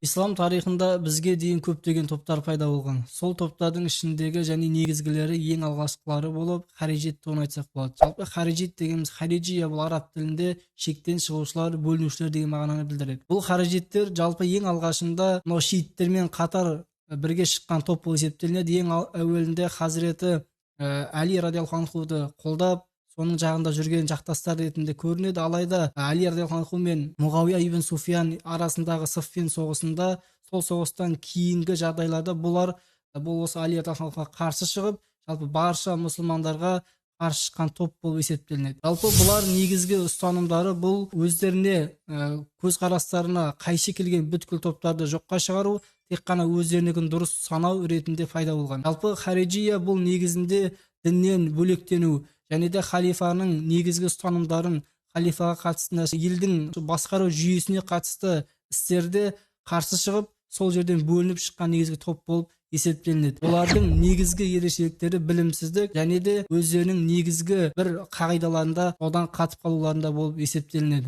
Ислам тарихында бізге дейін көптеген топтар пайда болған. Сол топтардың ішіндегі және негізгілері ең алғашқылары болып харижит тобын айтсақ болады. Жалпы харижит дегеніміз хариджия бұл араб тілінде шектен шығушылар, бөлінушілер деген мағынаны білдіреді. Бұл харижиттер жалпы ең алғашында мынау шииттермен қатар бірге шыққан топ болып есептелінеді. Ең әуелінде Хазіреті Әли радиаллаху анхуды қолдап соның жағында жүрген жақтастар ретінде көрінеді. Алайда Али радиаллаху анху мен Муғауия ибн Суфиян арасындағы Сыффин соғысында, сол соғыстан кейінгі жағдайларда бұлар бұл осы Али радиаллаху анхуға қарсы шығып, жалпы барша мұсылмандарға қарсы шыққан топ болып есептелінеді. Жалпы бұлар негізгі ұстанымдары бұл өздеріне көзқарастарына қайшы келген бүткіл топтарды жоққа шығару, тек қана өздерінікін дұрыс санау ретінде пайда болған. Жалпы хариджия бұл негізінде діннен бөлектену және де халифаның негізгі ұстанымдарын, халифаға қатысты елдің басқару жүйесіне қатысты істерде қарсы шығып, сол жерден бөлініп шыққан негізгі топ болып есептелінеді. Олардың негізгі ерекшеліктері білімсіздік және де өздерінің негізгі бір қағидаларында одан қатып қалуларында болып есептелінеді.